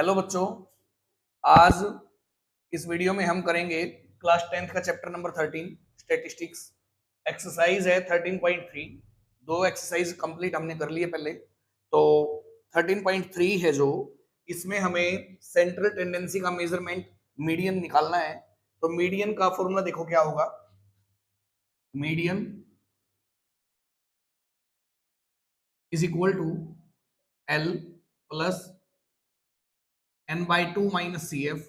Hello बच्चों, आज इस वीडियो में हम करेंगे क्लास 10th का चैप्टर नंबर 13 स्टैटिस्टिक्स। एक्सरसाइज है 13.3। दो एक्सरसाइज कंप्लीट हमने कर लिए पहले, तो 13.3 है जो, इसमें हमें सेंट्रल टेंडेंसी का मेजरमेंट मीडियन निकालना है। तो मीडियन का फॉर्मूला देखो क्या होगा। Median is equal to L plus N by two minus C F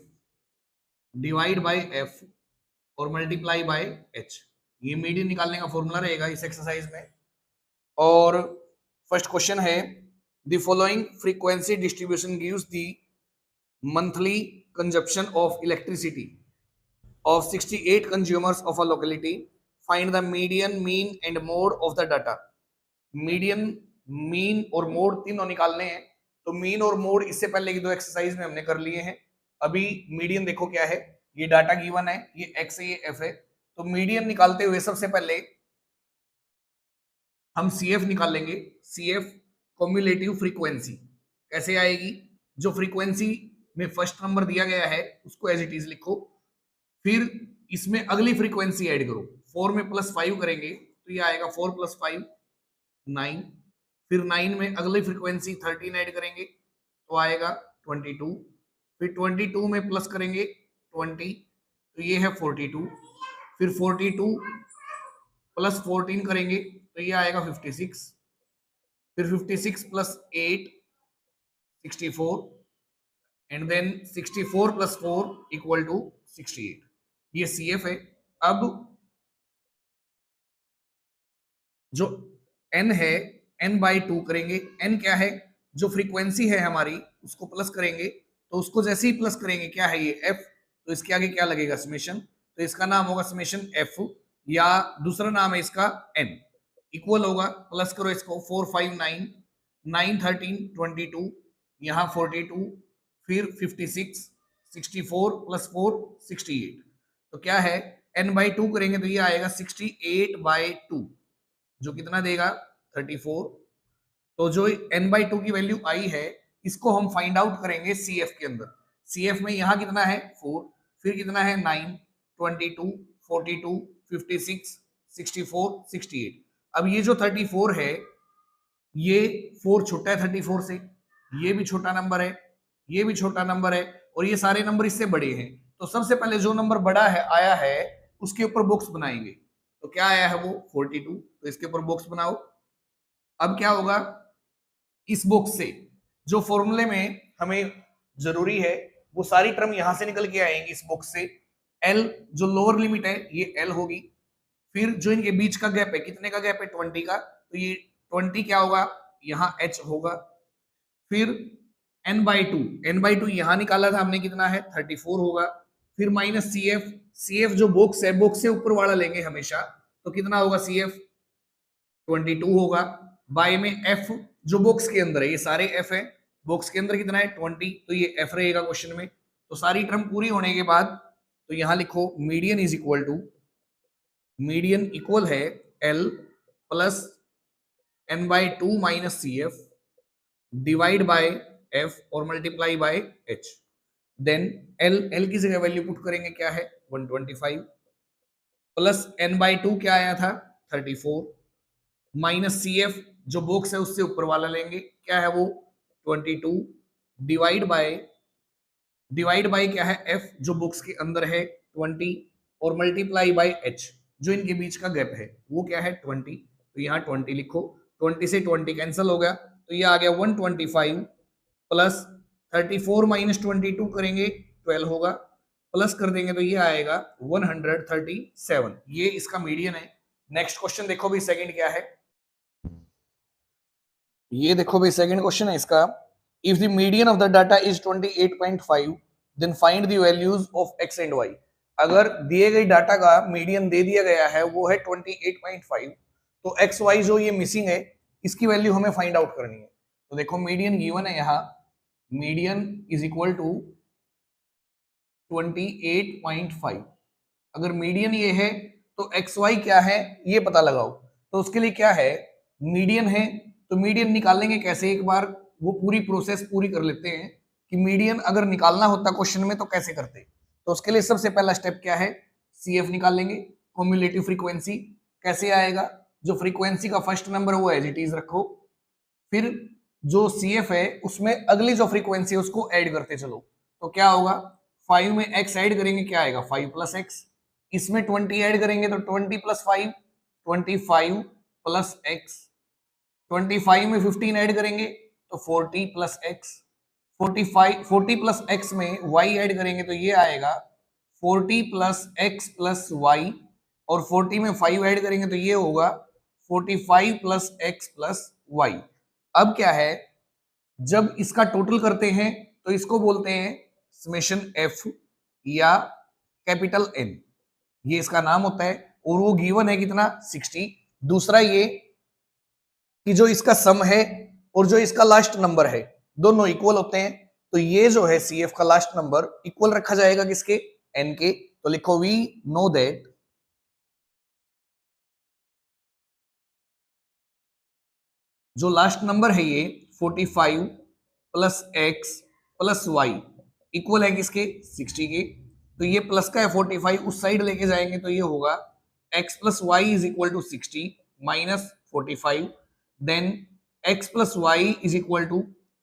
divide by F और मल्टीप्लाई बाय एच। ये मीडियन निकालने का फॉर्मूला रहेगा इस एक्सरसाइज में। और फर्स्ट क्वेश्चन है, the following frequency distribution gives the monthly consumption of electricity of 68 consumers of a locality. Find the median, mean and mode of the data. Median, mean और mode तीनों निकालने हैं। तो मीन और mode इससे पहले की दो एक्सरसाइज में हमने कर लिए हैं। अभी मीडियन देखो क्या है, ये डाटा गिवन है, ये एक्स है, ये एफ है। तो मीडियन निकालते हुए सबसे पहले हम सी एफ निकालेंगे। सी एफ कॉम्युलेटिव फ्रीक्वेंसी कैसे आएगी, जो फ्रीक्वेंसी में फर्स्ट नंबर दिया गया है उसको एज इट इज लिखो, फिर इसमें अगली फ्रीक्वेंसी ऐड करो। 4 में प्लस 5 करेंगे तो ये आएगा 4 प्लस 5 9। फिर 9 में अगली फ्रीक्वेंसी 13 ऐड करेंगे तो आएगा 22। फिर 22 में प्लस करेंगे 20 तो ये है 42। फिर 42 प्लस 14 करेंगे तो ये आएगा 56। फिर 56 plus 8 64 and then 64 plus 4 equal to 68। ये सी एफ है। अब जो एन है, एन बाई टू करेंगे। एन क्या है, जो फ्रीक्वेंसी है हमारी उसको प्लस करेंगे, तो उसको जैसे ही प्लस करेंगे क्या है ये एफ, तो इसके आगे क्या लगेगा समेशन, तो इसका नाम होगा समेशन एफ, या दूसरा नाम है इसका एन। इक्वल होगा, प्लस करो इसको 4 5 9 9 13 22, यहाँ 42, फिर 56 64 प्लस 4 68। तो क्या है, एन बाई टू करेंगे तो ये आएगा 68 बाई टू, जो कितना देगा 34। तो जो n बाई टू की वैल्यू आई है इसको हम फाइंड आउट करेंगे सी एफ के अंदर। सी एफ में यहाँ कितना है 4, फिर कितना है 9 22 42 56 64 68। अब ये जो 34 है, ये 4 छोटा है 34 से, ये भी छोटा नंबर है, ये भी छोटा नंबर है, और ये सारे नंबर इससे बड़े हैं। तो सबसे पहले जो नंबर बड़ा है आया है उसके ऊपर बॉक्स बनाएंगे। तो क्या आया है वो 42, तो इसके ऊपर बॉक्स बनाओ। अब क्या होगा, इस बॉक्स से जो फॉर्मूले में हमें जरूरी है वो सारी टर्म यहां से निकल के आएंगी इस बॉक्स से। एल जो लोअर लिमिट है ये एल होगी, फिर जो इनके बीच का गैप है, कितने का गैप है 20 का, तो ये 20 क्या होगा, यहाँ एच होगा। फिर N by two, N by two यहां निकाला था हमने, कितना है 34 होगा। फिर minus C F, C F जो बॉक्स है बॉक्स से ऊपर वाला लेंगे हमेशा, तो कितना होगा सी एफ 22 होगा। बाय में एफ जो बॉक्स के अंदर है, ये सारे एफ है, बॉक्स के अंदर कितना है 20, तो ये एफ रहेगा क्वेश्चन में। तो सारी टर्म पूरी होने के बाद तो यहां लिखो median is equal to, median equal है L plus N by two minus C F divide by F और multiply by H. Then L, L की जगह वैल्यू पुट करेंगे क्या है 125, प्लस एन बाई टू क्या आया था 34, माइनस सी एफ जो बॉक्स है उससे ऊपर वाला लेंगे, क्या है वो 22, डिवाइड बाय क्या है एफ जो बॉक्स के अंदर है 20, और मल्टीप्लाई बाय एच जो इनके बीच का गैप है वो क्या है 20। तो यहाँ 20 लिखो, 20 से 20 कैंसिल हो गया, तो ये आ गया 125 प्लस 34 माइनस 22 करेंगे 12 होगा, प्लस कर देंगे तो ये आएगा 137। ये इसका मीडियन है। नेक्स्ट क्वेश्चन देखो भी, सेकंड क्या है, ये देखो भाई सेकंड क्वेश्चन है इसका। If the median of the data is 28.5 then find the values of X and Y. अगर दिए गए डाटा का मीडियन दे दिया गया है वो है 28.5, तो एक्स वाई जो ये मिसिंग है इसकी वैल्यू हमें फाइंड आउट करनी है। तो देखो मीडियन गिवन है यहाँ, मीडियन इज इक्वल टू 28.5। अगर मीडियन ये है तो एक्स वाई क्या है ये पता लगाओ। तो उसके लिए क्या है, मीडियन है तो मीडियन निकालेंगे कैसे, एक बार वो पूरी प्रोसेस पूरी कर लेते हैं कि मीडियन अगर निकालना होता क्वेश्चन में तो कैसे करते। तो उसके लिए सबसे पहला स्टेप क्या है, CF निकाल लेंगे, क्युमुलेटिव फ्रीक्वेंसी। कैसे आएगा, जो फ्रीक्वेंसी का फर्स्ट नंबर वो एज इट इज रखो, फिर जो CF है उसमें अगली जो फ्रीक्वेंसी है उसको ऐड करते चलो। तो क्या होगा, 5 में x ऐड करेंगे क्या आएगा 5 प्लस एक्स, इसमें 20 ऐड करेंगे तो 20 प्लस 5 25 प्लस एक्स, 25 में 15 ऐड करेंगे तो 40 प्लस एक्स, 40 प्लस एक्स में y ऐड करेंगे तो ये आएगा 40 प्लस एक्स प्लस वाई, और 40 में 5 ऐड करेंगे तो ये होगा 45 प्लस एक्स प्लस वाई। अब क्या है, जब इसका टोटल करते हैं तो इसको बोलते हैं समेशन एफ या कैपिटल एन, ये इसका नाम होता है। और वो गिवन है कितना 60। दूसरा ये कि जो इसका सम है और जो इसका लास्ट नंबर है दोनों इक्वल होते हैं, तो ये जो है CF का लास्ट नंबर इक्वल रखा जाएगा किसके, n के। तो लिखो वी नो दैट जो लास्ट नंबर है ये 45 plus X plus Y equal है किसके 60 के। तो ये प्लस का है 45 उस साइड लेके जाएंगे तो ये होगा x plus Y is equal to 60 minus 45, then x plus Y is equal to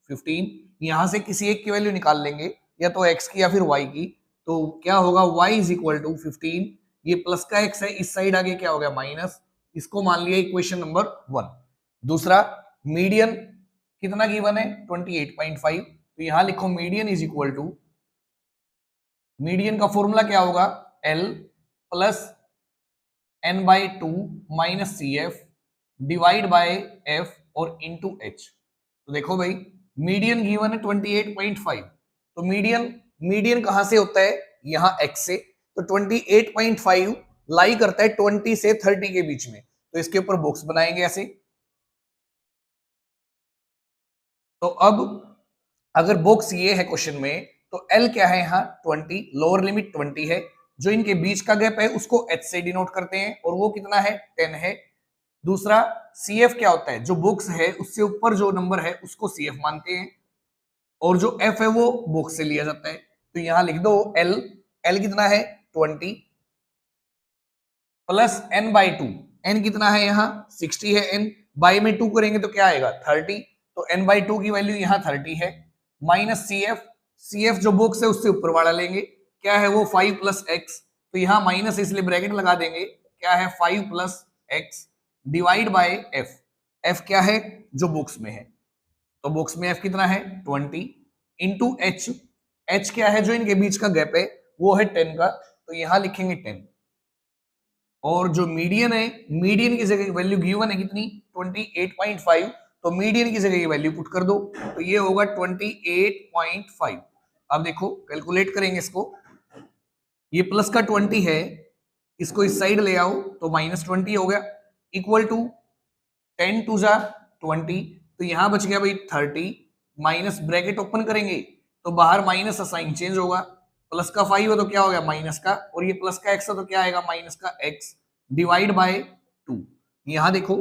15। यहां से किसी एक की वैल्यू निकाल लेंगे, या तो x की या फिर y की। तो क्या होगा y इज इक्वल टू 15, ये प्लस का x है, इस साइड आगे क्या हो गया माइनस, इसको मान लिया इक्वेशन नंबर 1। दूसरा मीडियन कितना गिवन है 28.5, तो यहां लिखो median is equal to, median का फॉर्मूला क्या होगा L plus n by 2 minus CF divide by F और इंटू H। तो देखो भाई मीडियन गिवन है 28.5, तो मीडियन कहां से होता है, यहां x से। तो 28.5 लाई करता है 20 से 30 के बीच में, तो इसके ऊपर बॉक्स बनाएंगे ऐसे। तो अब अगर बॉक्स ये है क्वेश्चन में, तो L क्या है यहाँ 20, लोअर लिमिट 20 है, जो इनके बीच का गैप है उसको H से डिनोट करते हैं, और वो कितना है 10 है। दूसरा CF क्या होता है, जो बॉक्स है उससे ऊपर जो नंबर है उसको CF मानते हैं, और जो F है वो बॉक्स से लिया जाता है। तो यहां लिख दो L कितना है 20 प्लस n बाई 2, n कितना है यहाँ 60 है, n बाई में 2 करेंगे तो क्या आएगा 30, तो n बाई 2 की वैल्यू यहाँ 30 है, माइनस CF जो बॉक्स है उससे ऊपर वाला लेंगे, क्या है वो 5 प्लस एक्स, तो यहाँ माइनस इसलिए ब्रैकेट लगा देंगे, क्या है 5 plus x divide by f क्या है जो बॉक्स में है, तो बॉक्स में f कितना है 20 इंटू h क्या है जो इनके बीच का गैप है वो है 10 का, तो यहां लिखेंगे 10। और जो मीडियन है, मीडियन की जगह वैल्यू गिवन है कितनी 28.5, तो मीडियन की जगह की वैल्यू पुट कर दो, तो ये होगा 28.5। अब देखो कैलकुलेट करेंगे इसको, ये प्लस का 20 है, इसको इस साइड ले आओ तो माइनस 20 हो गया, इक्वल टू 10 टू जा 20, तो यहां बच गया भाई 30, माइनस ब्रैकेट ओपन करेंगे तो बाहर माइनस का साइन चेंज होगा, प्लस का 5 है तो क्या हो गया माइनस का, और ये प्लस का x है तो क्या आएगा माइनस का x डिवाइड बाय 2। यहां देखो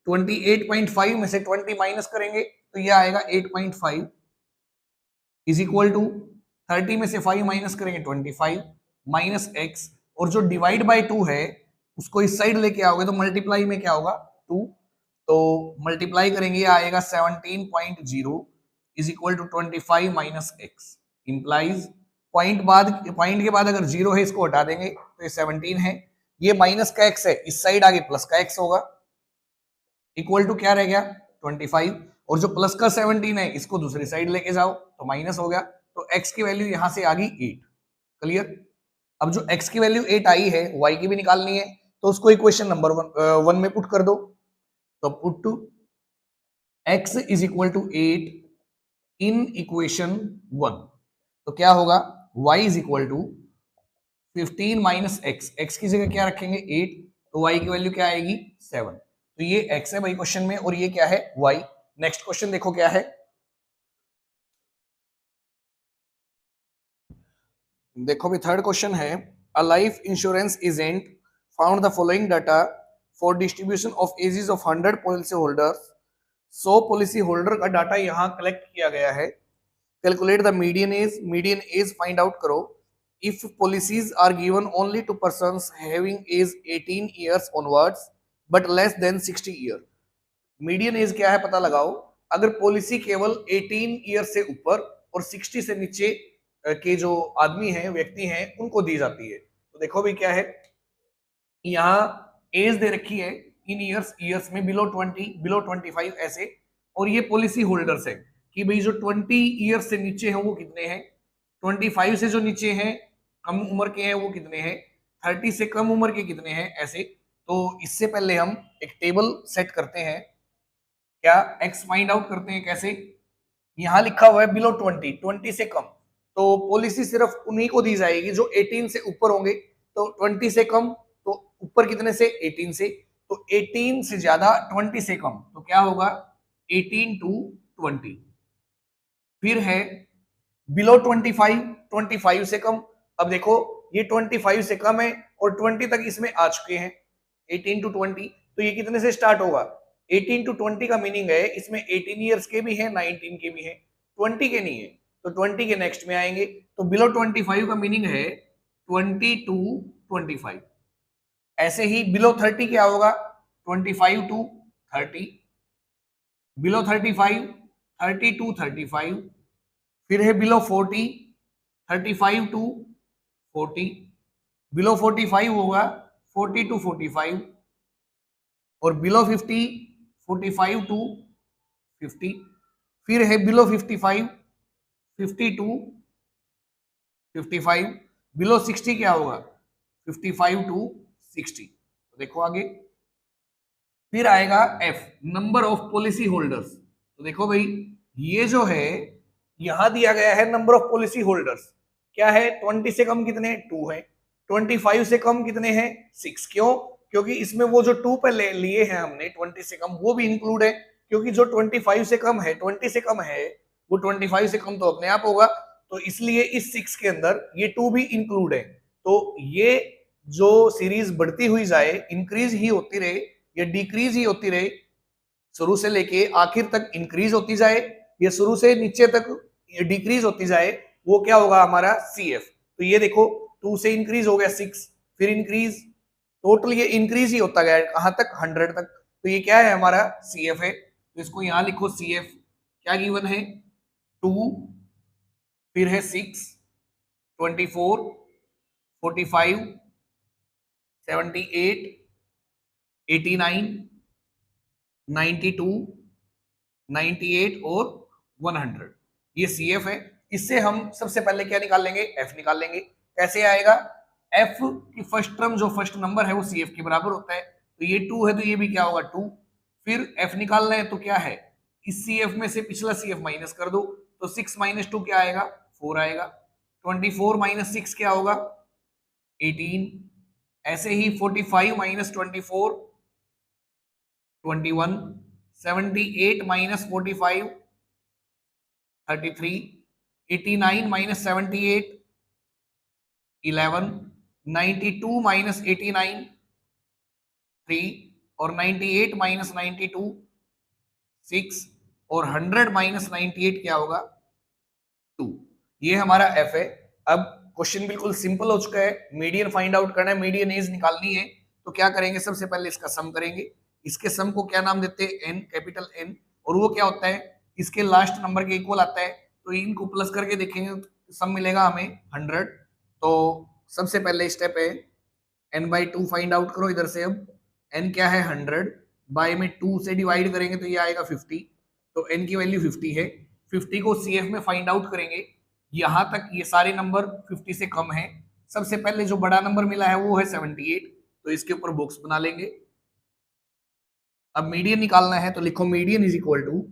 28.5 में से 20 माइनस करेंगे तो ये आएगा 8.5 इज इक्वल टू 30 में से 5 माइनस करेंगे 25 माइनस x, और जो डिवाइड बाय 2 है उसको इस साइड लेके आओगे तो मल्टीप्लाई में क्या होगा 2, तो मल्टीप्लाई करेंगे आएगा 17.0 is equal to 25 minus X, implies point के बाद अगर 0 है इसको हटा देंगे तो ये 17 है, ये माइनस का x है, इस साइड आगे प्लस का x होगा, इक्वल टू क्या रह गया 25, और जो प्लस का 17 है इसको दूसरी साइड लेके जाओ तो माइनस हो गया, तो x की वैल्यू यहां से आ गई 8। क्लियर। अब जो x की वैल्यू 8 आई है y की भी निकालनी है, तो उसको इक्वेशन नंबर 1 में पुट कर दो, तो put to x is equal to 8 in equation 1, तो क्या होगा y is equal to 15 minus x की जगह क्या रखेंगे 8, तो y की वैल्यू क्या आएगी 7, तो ये x है भाई क्वेश्चन में, और ये क्या है y। नेक्स्ट क्वेश्चन देखो क्या है, देखो भी थर्ड क्वेश्चन है, a life insurance agent found the following data for distribution of ages of 100 policy holders. 100 policy holder का डाटा यहाँ कलेक्ट किया गया है, calculate the median age find out करो if policies are given only to persons having age 18 years onwards but less than 60 year. Median age क्या है पता लगाओ अगर पॉलिसी केवल 18 ईयर से ऊपर और 60 से नीचे के जो आदमी हैं व्यक्ति हैं उनको दी जाती है। तो देखो भी क्या है, यहाँ एज दे रखी है इन ईयर्स, ईयर्स में बिलो 20 बिलो 25 ऐसे, और ये पॉलिसी होल्डर्स है कि भाई जो 20 ईयर से नीचे हैं वो कितने हैं, 25 से जो नीचे हैं कम उम्र के हैं वो कितने हैं, 30 से कम उम्र के कितने हैं ऐसे। तो इससे पहले हम एक टेबल सेट करते हैं, क्या एक्स फाइंड आउट करते हैं कैसे, यहाँ लिखा हुआ है बिलो 20 से कम, तो पॉलिसी सिर्फ उन्हीं को दी जाएगी जो 18 से ऊपर होंगे। तो 20 से कम तो ऊपर कितने से 18 से, तो 18 से ज्यादा 20 से कम तो क्या होगा 18 टू 20। फिर है बिलो 25 से कम, अब देखो ये 25 से कम है और 20 तक इसमें आ चुके हैं 18 टू 20, तो ये कितने से स्टार्ट होगा 18 टू 20 का मीनिंग है इसमें 18 इयर्स के भी हैं 19 के भी हैं 20 के नहीं है, तो 20 के नेक्स्ट में आएंगे। तो बिलो 25 का मीनिंग है 20 टू 25। ऐसे ही बिलो 30 क्या होगा 25 टू 30, बिलो 35 30 टू 35, फिर है बिलो 40 35 टू 40, बिलो 45 होगा 40 टू 45, और बिलो 50 45 टू 50, फिर है बिलो 55 50 टू 55, बिलो 60 क्या होगा 55 टू 60। तो देखो आगे फिर आएगा F number of policy holders. तो देखो भाई ये जो है यहां दिया गया है नंबर ऑफ पॉलिसी होल्डर्स क्या है 20 से कम कितने 2 है, 25 से कम कितने हैं 6, क्यों क्योंकि इसमें वो जो 2 पहले लिए हैं हमने 20 से कम वो भी इंक्लूड है, क्योंकि जो 25 से कम है 20 से कम है वो 25 से कम तो अपने आप होगा, तो इसलिए इस 6 के अंदर ये 2 भी इंक्लूड है। तो ये जो सीरीज बढ़ती हुई जाए इंक्रीज ही होती रहे या डिक्रीज ही होती रहे, शुरू से लेके आखिर तक इंक्रीज होती जाए या शुरू से नीचे तक डिक्रीज होती जाए, वो क्या होगा हमारा सी एफ। तो ये देखो 2 से इंक्रीज हो गया 6, फिर इंक्रीज टोटल ये इंक्रीज ही होता गया कहां तक 100 तक, तो ये क्या है हमारा सी एफ है। तो इसको यहां लिखो सी एफ क्या गिवन है 2, फिर है 6 24 45 78 89 92 98 और 100, ये सी एफ है। इससे हम सबसे पहले क्या निकाल लेंगे एफ निकाल लेंगे। कैसे आएगा एफ की फर्स्ट टर्म जो फर्स्ट नंबर है वो सी एफ के बराबर होता है, तो ये 2 है तो ये भी क्या होगा 2, फिर एफ निकालना है तो क्या है इस सी एफ में से पिछला सी एफ माइनस कर दो, तो 6 माइनस 2 क्या आएगा 4 आएगा, 24 माइनस 6 क्या होगा 18, ऐसे ही 45 माइनस 24 21, 78 माइनस 45 33, 89 माइनस 78 11, 92 माइनस 89 3, और 98 माइनस 92 6, और 100 माइनस 98 क्या होगा 2। ये हमारा एफ है। अब क्वेश्चन बिल्कुल सिंपल हो चुका है, मीडियन फाइंड आउट करना है, मीडियन एज निकालनी है, तो क्या करेंगे सबसे पहले इसका सम करेंगे। इसके सम को क्या नाम देते हैं एन, कैपिटल एन, और वो क्या होता है इसके लास्ट नंबर के इक्वल आता है, तो इनको प्लस करके देखेंगे तो सम मिलेगा हमें 100। तो सबसे पहले स्टेप है n/2 फाइंड आउट करो इधर से। अब n क्या है 100, बाय में 2 से डिवाइड करेंगे तो ये आएगा 50, तो n की वैल्यू 50 है। 50 को CF में फाइंड आउट करेंगे, यहां तक ये सारे नंबर 50 से कम है। सबसे पहले जो बड़ा नंबर मिला है वो है 78, तो इसके ऊपर बॉक्स बना लेंगे। अब मीडियन निकालना है तो लिखो median is equal to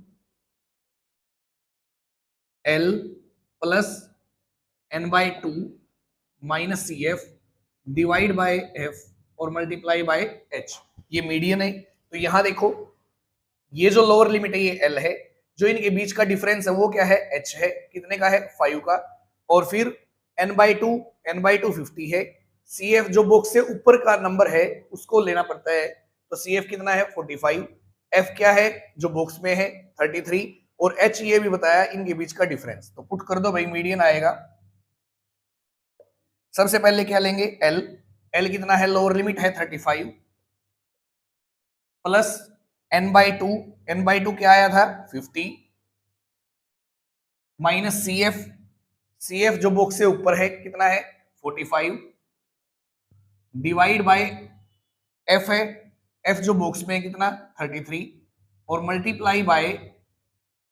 L plus n/2 minus CF divide by F और मल्टीप्लाई बाय H, ये मीडियन है। तो यहां देखो ये जो लोअर लिमिट है ये L है, जो इनके बीच का डिफरेंस है वो क्या है H है, कितने का है 5 का, और फिर n/2 50 है। CF जो बॉक्स से ऊपर का नंबर है उसको लेना पड़ता है, तो CF कितना है 45, F क्या है जो बॉक्स में है 33, और h ये भी बताया इनके बीच का डिफरेंस। तो पुट कर दो भाई, मीडियन आएगा। सबसे पहले क्या लेंगे, l। l कितना है, लोअर लिमिट है 35 प्लस n/2। n/2 क्या आया था 50 माइनस CF। CF जो बॉक्स से ऊपर है कितना है 45 डिवाइड बाय F है। F जो बॉक्स में है कितना 33 और मल्टीप्लाई बाय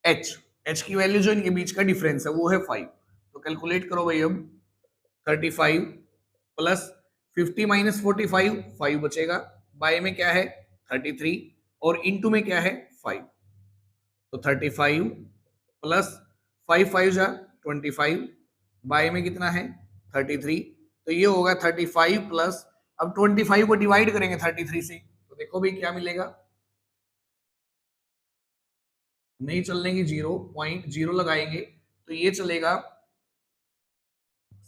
H। H की वैल्यू जो इनके बीच का डिफरेंस है वो है 5। तो कैलकुलेट करो भाई अब 35 प्लस 50 माइनस 45 5 बचेगा, बाय में क्या है 33 और इनटू में क्या है 5। तो 35 प्लस 5 5 जा 25 बाय में कितना है 33। तो ये होगा 35 प्लस, अब 25 को डिवाइड करेंगे 33 से तो देखो भाई क्या मिलेगा, नहीं चलने की 0.0 लगाएंगे तो ये चलेगा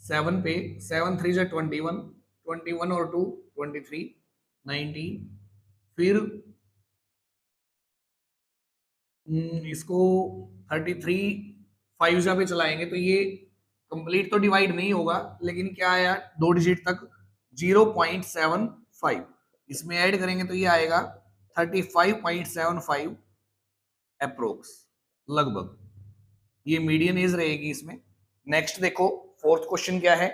7 पे। 7 3 जा 21, 21 और 2 23 19। फिर इसको 33 5 जा पे चलाएंगे तो ये कंप्लीट तो डिवाइड नहीं होगा, लेकिन क्या आया 2 डिजिट तक 0.75 इसमें ऐड करेंगे तो ये आएगा 35.75 अप्रोक्स लगभग, ये मीडियन एज रहेगी इसमें। नेक्स्ट देखो फोर्थ क्वेश्चन क्या है।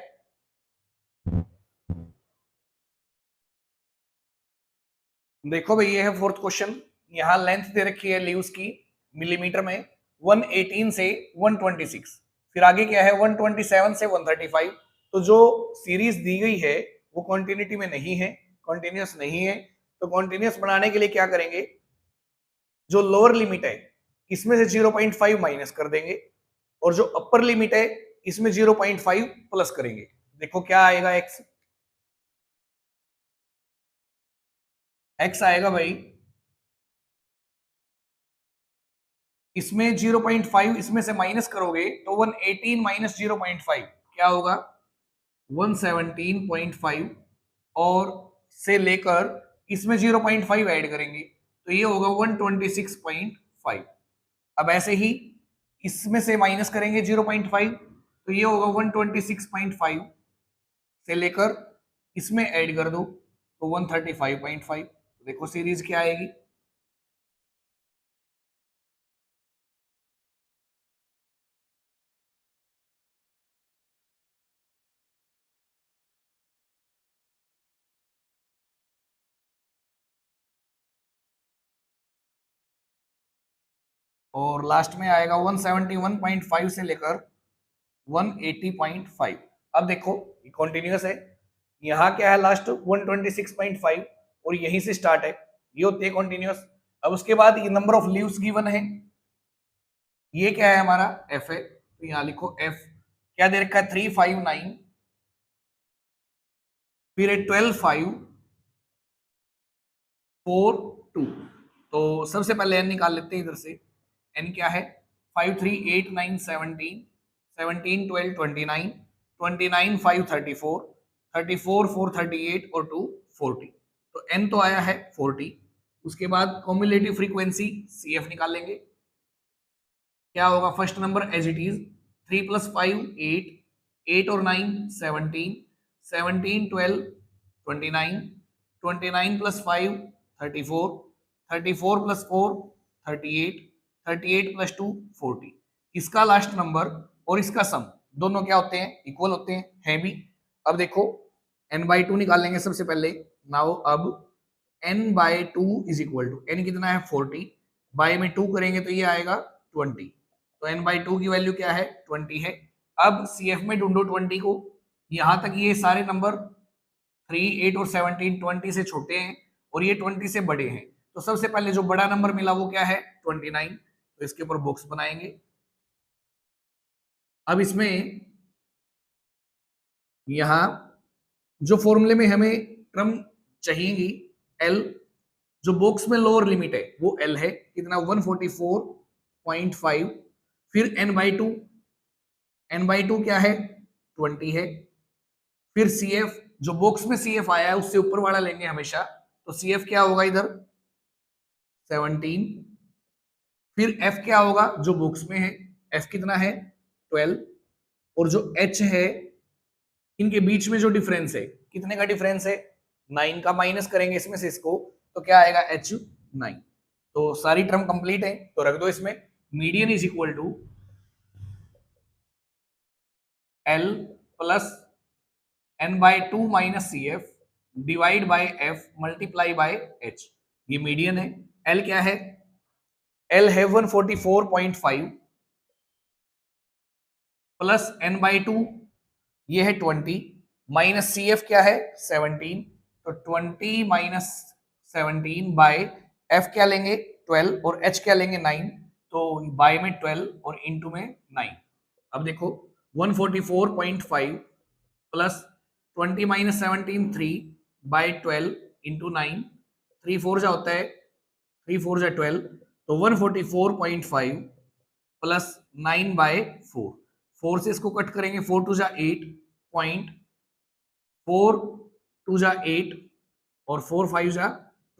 देखो भाई ये है फोर्थ क्वेश्चन। यहाँ लेंथ दे रखी है लीव्स की मिलीमीटर में 118 से 126, फिर आगे क्या है 127 से 135। तो जो सीरीज दी गई है वो कॉन्टिन्यूटी में नहीं है, कॉन्टिन्यूस नहीं है। तो कॉन्टिन्यूस बनाने के लिए क्या करेंगे, जो लोअर लिमिट है इसमें से 0.5 माइनस कर देंगे और जो अपर लिमिट है इसमें 0.5 प्लस करेंगे। देखो क्या आएगा, एक्स आएगा भाई, इसमें 0.5 इसमें से माइनस करोगे तो 118 माइनस 0.5 क्या होगा 117.5 और से लेकर इसमें 0.5 ऐड करेंगे तो ये होगा 126.5। अब ऐसे ही इसमें से माइनस करेंगे 0.5 तो ये होगा 126.5 से लेकर इसमें ऐड कर दो तो 135.5। तो देखो सीरीज क्या आएगी, और लास्ट में आएगा 171.5 से लेकर 180.5। अब देखो कॉन्टिन्यूस है, यहाँ क्या है लास्ट 126.5 और यहीं से स्टार्ट है, ये होती है कॉन्टिन्यूस। अब उसके बाद ये नंबर ऑफ लीव्स गिवन है, ये क्या है हमारा एफ है, तो यहाँ लिखो एफ क्या दे रखा है 359, फिर 12 5 4 2। तो सबसे पहले एन निकाल लेते हैं इधर से। एन क्या है 5 3 8 9 17 17 12 29 29 5 34 34 4 38 और 2 40। तो एन तो आया है 40। उसके बाद कॉम्युलेटिव फ्रीक्वेंसी सी एफ निकाल लेंगे, क्या होगा first number as it is 3 + 5 8 8 और 9 17 17 12 29 29 + 5 34 34 + 4 38 38 + 2 40। इसका लास्ट नंबर और इसका सम दोनों क्या होते हैं इक्वल होते हैं भी। अब देखो n/2 निकाल लेंगे सबसे पहले। नाउ अब n/2 is equal to n कितना है 40 बाय में 2 करेंगे तो ये आएगा 20। तो n/2 की वैल्यू क्या है 20 है। अब CF में ढूंढो 20 को, यहां तक ये सारे नंबर 3 8 और 17 20 से छोटे हैं और ये 20 से बड़े हैं। तो सबसे पहले जो बड़ा नंबर मिला वो क्या है 29। तो इसके ऊपर बॉक्स बनाएंगे। अब इसमें यहां जो फॉर्मूले में हमें टर्म चाहिएगी एल, जो बॉक्स में लोअर लिमिट है वो एल है कितना 144.5। फिर n/2, n/2 क्या है 20 है। फिर CF जो बॉक्स में CF आया है उससे ऊपर वाला लेंगे हमेशा, तो CF क्या होगा इधर 17 फिर एफ क्या होगा जो बुक्स में है, एफ कितना है 12, और जो एच है इनके बीच में जो डिफरेंस है, कितने का डिफरेंस है 9 का, माइनस करेंगे इसमें से इसको तो क्या आएगा एच 9। तो सारी टर्म कंप्लीट है तो रख दो इसमें, median is equal to L plus N by two minus C F divide by F multiply by H, ये मीडियन है। एल क्या है, एल है 144.5 प्लस एन बाई टू ये है 20 माइनस सी एफ क्या है 17, तो 20 माइनस 17 बाय एफ क्या लेंगे 12 और एच क्या लेंगे 9, तो बाय में 12 और इनटू में 9। अब देखो 144.5 प्लस 20 माइनस 17 3 बाय 12 इंटू 9, 3 4 जा होता है 3 4 जा 12, तो 144.5 प्लस 9 बाय 4, 4 से इसको कट करेंगे 4 टू जा 8 पॉइंट, 4 टू जा 8 और 4 5 जा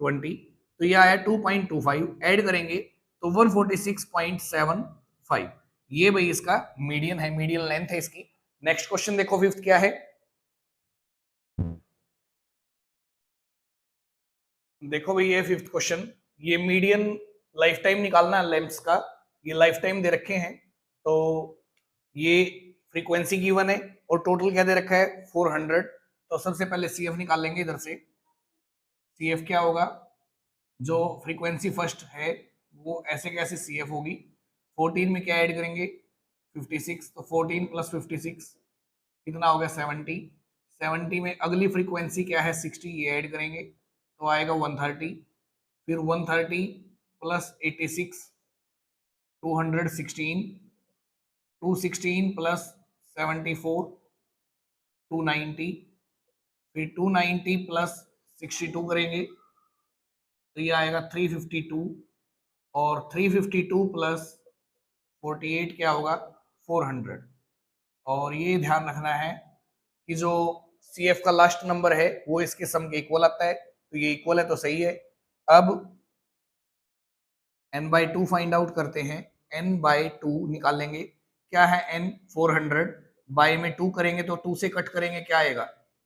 20, तो ये आया 2.25, ऐड करेंगे तो 146.75, ये भाई इसका मीडियन है, मीडियन लेंथ है इसकी। नेक्स्ट क्वेश्चन देखो फिफ्थ क्या है, देखो भाई ये फिफ्थ क्वेश्चन, ये मीडियन लाइफ टाइम निकालना है लेंथ्स का, ये लाइफ टाइम दे रखे हैं, तो ये फ्रीक्वेंसी गिवन है और टोटल क्या दे रखा है 400, तो सबसे पहले सी एफ निकाल लेंगे इधर से। सी एफ क्या होगा, जो फ्रीक्वेंसी फर्स्ट है वो ऐसे कैसे सी एफ होगी, 14 में क्या ऐड करेंगे 56, तो 14 प्लस 56 कितना हो गया 70, 70 में अगली फ्रीक्वेंसी क्या है 60, ये ऐड करेंगे तो आएगा 130, फिर 130 प्लस 86 216, 216 प्लस 74 290, फिर 290 प्लस 62 करेंगे तो ये आएगा 352, और 352 प्लस 48 क्या होगा 400, और ये ध्यान रखना है कि जो सी एफ का लास्ट नंबर है वो इसके सम के इक्वल आता है, तो ये इक्वल है तो सही है। अब n by to find out करते हैं, n बाई टू निकालेंगे, क्या है n 400, बाई में 2 करेंगे तो 2 से कट करेंगे क्या आएगा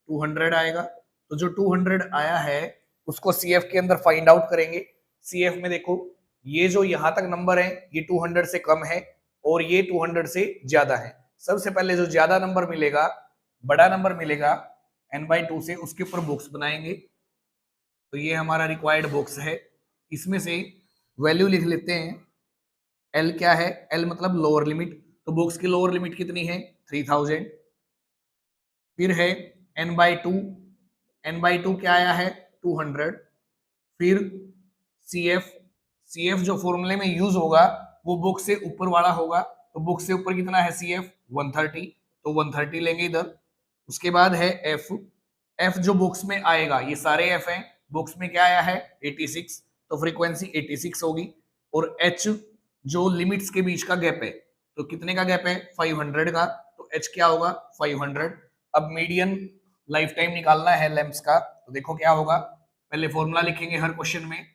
200 आएगा, तो जो 200 आया है उसको सी एफ के अंदर फाइंड आउट करेंगे। सी एफ में देखो ये जो यहाँ तक नंबर है ये 200 से कम है और ये 200 से ज्यादा है, सबसे पहले जो ज्यादा नंबर मिलेगा, बड़ा नंबर मिलेगा n बाई टू से, उसके ऊपर बॉक्स बनाएंगे, तो ये हमारा रिक्वायर्ड बॉक्स है, इसमें से वैल्यू लिख लेते हैं। एल क्या है, एल मतलब लोअर लिमिट, तो बॉक्स की लोअर लिमिट कितनी है 3000, फिर है N by two, N by two क्या आया है 200, फिर सी एफ, सी एफ जो फॉर्मूले में यूज होगा वो बुक से ऊपर वाला होगा, तो बुक से ऊपर कितना है सी एफ 130, तो 130 लेंगे इधर। उसके बाद है एफ, एफ जो बुक्स में आएगा ये सारे एफ हैं, बुक्स में क्या आया है 86, तो फ्रीक्वेंसी 86 होगी, और एच जो लिमिट्स के बीच का गैप है, तो कितने का गैप है 500 का, तो एच क्या होगा 500। अब मीडियन लाइफ टाइम निकालना है लैंप्स का, तो देखो क्या होगा, पहले फॉर्मूला लिखेंगे हर क्वेश्चन में,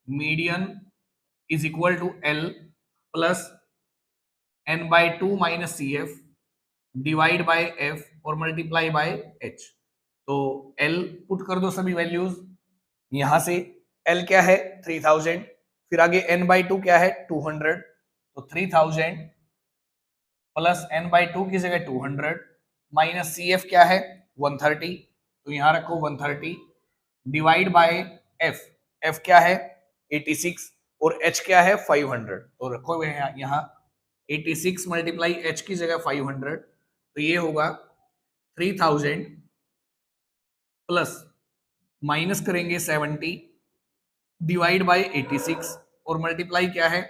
median is equal to L plus N by two minus C F divide by F और मल्टीप्लाई बाय एच, तो एल पुट कर दो सभी वैल्यूज यहां से, एल क्या है 3000, फिर आगे एन बाई टू क्या है 200, तो 3000 प्लस एन बाई टू की जगह 200 माइनस सी एफ क्या है 130, तो यहां रखो 130 डिवाइड बाय एफ, एफ क्या है 86 और एच क्या है 500, तो रखो यहाँ 86 मल्टीप्लाई एच की जगह 500, तो ये होगा 3000 प्लस माइनस करेंगे 70 डिवाइड बाय 86 और मल्टीप्लाई क्या है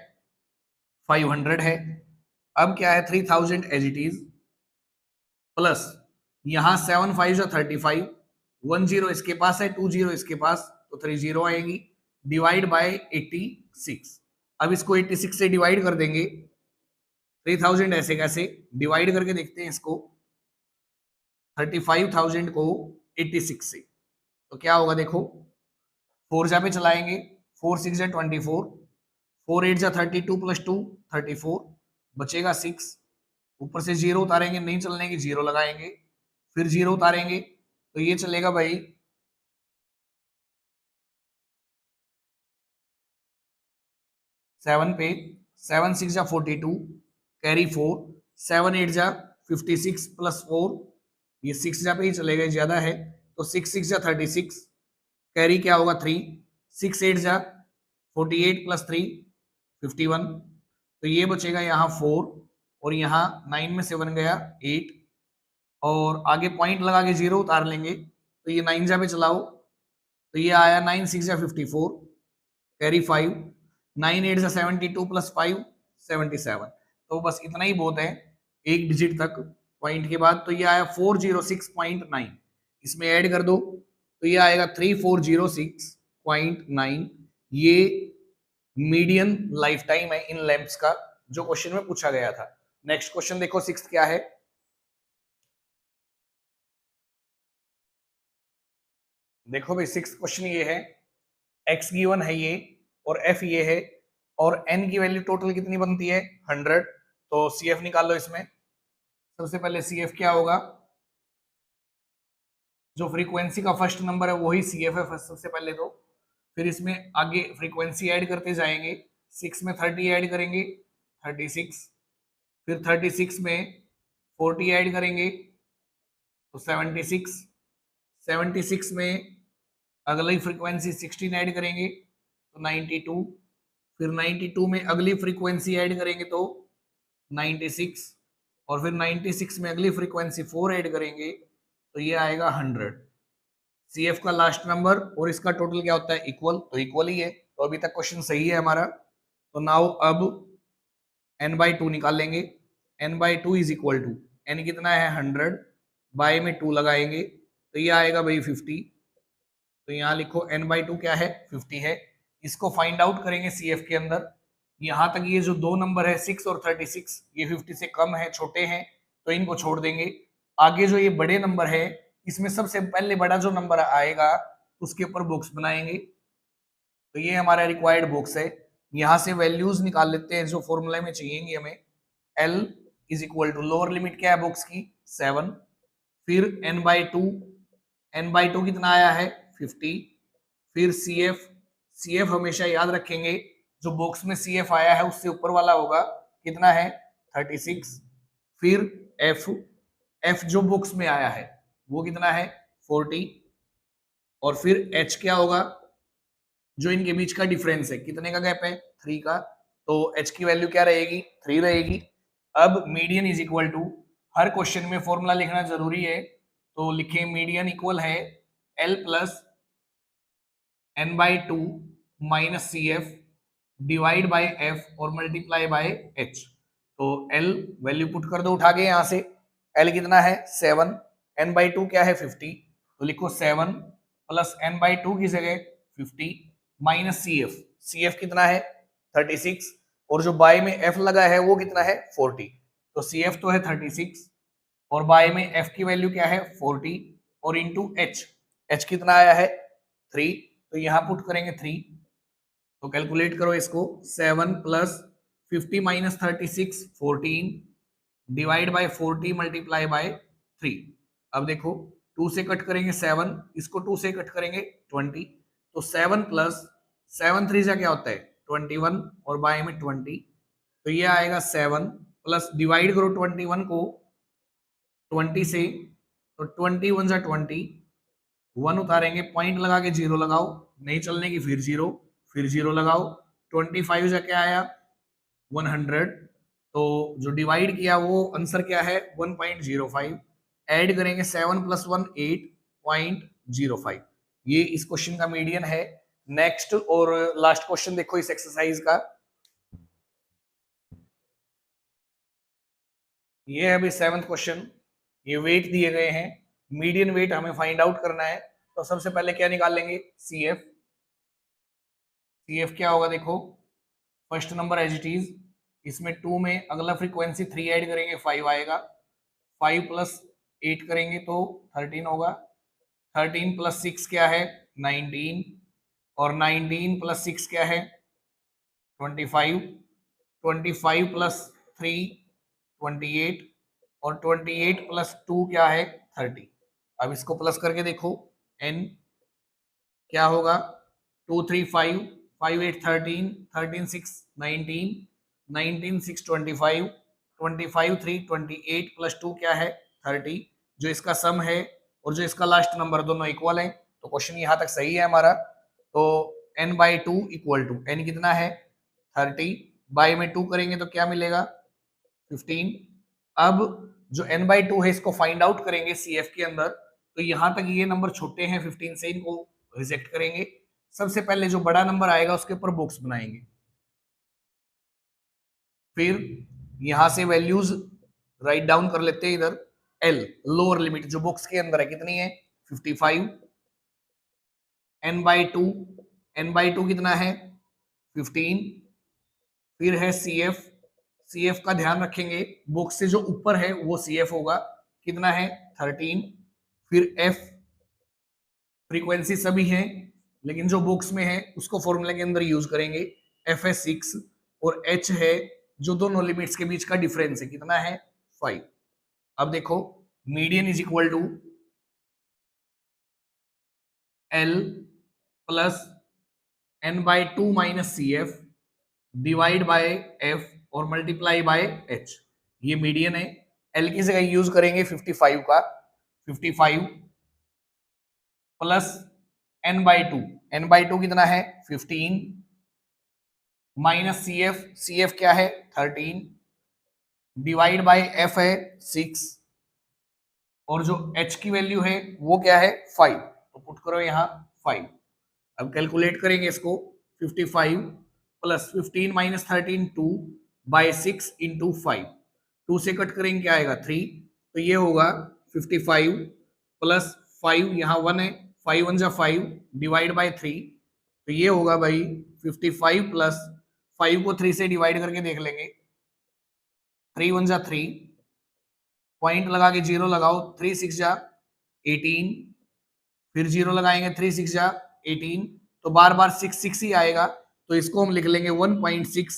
500 है। अब क्या है 3000 एज इट इज प्लस यहां 7 5 35, 10 इसके पास है 20 इसके पास, तो 30 आएगी डिवाइड बाय 86। अब इसको 86 से डिवाइड कर देंगे, 3000 ऐसे कैसे डिवाइड करके देखते हैं इसको, 35,000 को 86 से, तो क्या होगा देखो 4 जा पे चलाएंगे, 4 6 24, 4 8 जा 32 प्लस 2 34, बचेगा 6, ऊपर से 0 उतारेंगे, नहीं चलने की 0 लगाएंगे, फिर 0 उतारेंगे, तो ये चलेगा भाई 7 पे, 7 6 जा 42, कैरी 4, 7 8 जा 56 प्लस 4, ये 6 जा पे ही चलेगा, ज्यादा है, तो 6 6 जा 36, कैरी क्या होगा 3, 6 8 जा 48 प्लस 3 51, तो ये बचेगा यहाँ 4, और यहाँ 9 में से बन गया 8, और आगे पॉइंट लगा के 0 उतार लेंगे, तो ये 9 जा पे चलाओ, तो ये आया 9 6 जा 54, कैरी 5, 9 8 जा 72 प्लस 5 77, तो बस इतना ही बहुत है एक डिजिट तक पॉइंट के बाद, तो ये आया 406.9, इसमें ऐड कर दो तो ये आएगा 3406.9, ये मीडियन लाइफ टाइम है इन लैंप्स का, जो क्वेश्चन में पूछा गया था। नेक्स्ट क्वेश्चन देखो, सिक्स्थ क्या है। देखो भाई सिक्स्थ क्वेश्चन ये है, x गिवन है ये और f ये है, और n की वैल्यू टोटल कितनी बनती है 100, तो CF निकाल लो। इसमें सबसे पहले CF क्या होगा, जो फ्रीक्वेंसी का फर्स्ट नंबर है वही CF है सबसे पहले, तो फिर इसमें आगे फ्रीक्वेंसी ऐड करते जाएंगे, 6 में 30 ऐड करेंगे 36, फिर 36 में 40 ऐड करेंगे तो 76, 76 में अगली फ्रीक्वेंसी 16 ऐड करेंगे तो 92, फिर 92 में अगली फ्रीक्वेंसी ऐड करेंगे तो 96, और फिर 96 में अगली फ्रीक्वेंसी 4 ऐड करेंगे तो ये आएगा 100। CF का लास्ट नंबर और इसका टोटल क्या होता है इक्वल, तो इक्वल ही है, तो अभी तक क्वेश्चन सही है हमारा। तो नाउ अब n/2 निकाल लेंगे, n/2 is equal to, n कितना है 100, बाय में 2 लगाएंगे तो ये आएगा भाई 50, तो यहाँ लिखो n/2 क्या है 50 है। इसको फाइंड आउट करेंगे CF के अंदर, यहाँ तक ये जो दो नंबर है 6 और 36 ये 50 से कम है, छोटे हैं, तो इनको छोड़ देंगे। आगे जो ये बड़े नंबर है इसमें सबसे पहले बड़ा जो नंबर आएगा उसके ऊपर बॉक्स बनाएंगे, तो ये हमारा रिक्वायर्ड बॉक्स है। यहाँ से वैल्यूज निकाल लेते हैं जो फॉर्मूला में चाहिए हमें। L is equal to, lower limit क्या है बॉक्स की 7, फिर n/2, n/2 कितना आया है 50, फिर CF हमेशा याद रखेंगे जो बॉक्स में CF आया है उससे ऊपर वाला होगा, कितना है 36, फिर F जो बॉक्स में आया है वो कितना है 40, और फिर H क्या होगा, जो इनके बीच का डिफरेंस है, कितने का गैप है 3 का, तो H की वैल्यू क्या रहेगी 3 रहेगी। अब मीडियन इज इक्वल टू, हर क्वेश्चन में फॉर्मूला लिखना जरूरी है, तो लिखें मीडियन इक्वल है L plus n/2 minus CF divide by F और मल्टीप्लाई बाय H। तो L वैल्यू पुट कर दो उठा के यहाँ से, L कितना है 7, n/2 क्या है 50, तो लिखो 7 प्लस n/2 की जगह 50 माइनस CF कितना है 36, और जो बाय में F लगा है वो कितना है 40, तो CF तो है 36 और बाय में F की वैल्यू क्या है 40, और इंटू H कितना आया है 3, तो यहाँ पुट करेंगे 3, तो कैलकुलेट करो इसको, 7 plus 50 minus 36 14 divide by 40 multiply by 3। अब देखो 2 से कट करेंगे 7, इसको 2 से कट करेंगे 20, तो 7 प्लस 7 3 जा क्या होता है 21 और बाय में 20, तो ये आएगा 7 प्लस डिवाइड करो 21 को 20 से, तो 21 जा 20, 1 उतारेंगे पॉइंट लगा के 0 लगाओ, नहीं चलने की फिर 0 लगाओ, 25 जा क्या आया 100, तो जो डिवाइड किया वो आंसर क्या है 1.05, ऐड करेंगे 7 प्लस 1 8.05, ये इस क्वेश्चन का मीडियन है। नेक्स्ट और लास्ट क्वेश्चन देखो इस एक्सरसाइज का, ये है अभी 7th क्वेश्चन, ये वेट दिए गए हैं, मीडियन वेट हमें फाइंड आउट करना है, तो सबसे पहले क्या निकाल लेंगे CF क्या होगा देखो, first number as it is, इसमें 2 में अगला फ्रीक्वेंसी 3 ऐड करेंगे 5 आएगा, 5 प्लस 8 करेंगे तो 13 होगा, 13 प्लस 6 क्या है 19, और 19 प्लस 6 क्या है 25, 25 प्लस 3 28 और 28 प्लस 2 क्या है 30। अब इसको प्लस करके देखो n क्या होगा 2 3 5 5 8 13 13 6 19 19 6 25 25 3 28 प्लस 2 क्या है 30 जो इसका सम है और जो इसका लास्ट नंबर दोनों इक्वल है। तो क्वेश्चन यहाँ तक सही है हमारा। तो n by two equal to n कितना है 30 बाई में 2 करेंगे तो क्या मिलेगा 15। अब जो n बाई टू है इसको फाइंड आउट करेंगे CF के अंदर। तो यहां तक ये नंबर छोटे हैं 15 से, इनको रिजेक्ट करेंगे। सबसे पहले जो बड़ा नंबर आएगा उसके ऊपर बॉक्स बनाएंगे, फिर यहां से वैल्यूज राइट डाउन कर लेते हैं इधर। L लोअर लिमिट जो बॉक्स के अंदर है कितनी है 55। n by two, n by two कितना है 15। फिर है CF, CF का ध्यान रखेंगे बॉक्स से जो ऊपर है वो CF होगा, कितना है 13। फिर F फ्रीक्वेंसी सभी है लेकिन जो बॉक्स में है उसको फॉर्मूले के अंदर यूज करेंगे, F है 6 और H है जो दोनों लिमिट्स के बीच का डिफरेंस है कितना है 5। अब देखो median is equal to L plus n by two minus CF divide by F और मल्टीप्लाई बाय H। ये मीडियन है। L की जगह यूज करेंगे 55 का, 55 plus n by two, n by two कितना है 15 माइनस CF, CF क्या है 13 डिवाइड बाय F है 6 और जो H की वैल्यू है वो क्या है 5। तो पुट करो यहाँ 5। अब कैलकुलेट करेंगे इसको 55 प्लस 15 माइनस 13 2 बाय 6 इंटू 5। 2 से कट करेंगे क्या आएगा 3। तो ये होगा 55 प्लस 5 यहाँ 1 है 5 1 जा 5 डिवाइड बाय 3। तो ये होगा भाई 55 प्लस 5 को 3 से डिवाइड करके देख लेंगे 3 1 जा 3 पॉइंट लगा के 0 लगाओ 3 6 जा 18 फिर 0 लगाएंगे 3 6 जा 18 तो बार बार 6 6 ही आएगा तो इसको हम लिख लेंगे 1.6।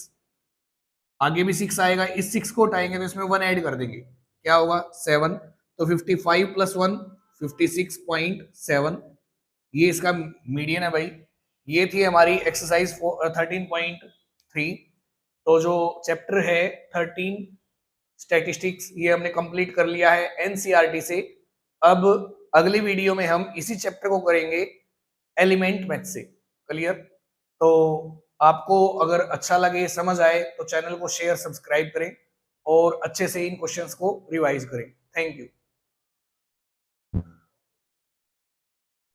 आगे भी 6 आएगा, इस 6 को उठाएंगे तो इसमें 1 ऐड कर देंगे क्या होगा 7। तो 55 प्लस 1 56.7 ये इसका मीडियन है भाई। ये थी हमारी एक्सरसाइज 13.3। तो जो चैप्टर है 13 स्टैटिस्टिक्स ये हमने कंप्लीट कर लिया है एनसीईआरटी से। अब अगली वीडियो में हम इसी चैप्टर को करेंगे एलिमेंट मैथ से। क्लियर? तो आपको अगर अच्छा लगे समझ आए तो चैनल को शेयर सब्सक्राइब करें और अच्छे से इन क्वेश्चंस को रिवाइज करें। Thank you.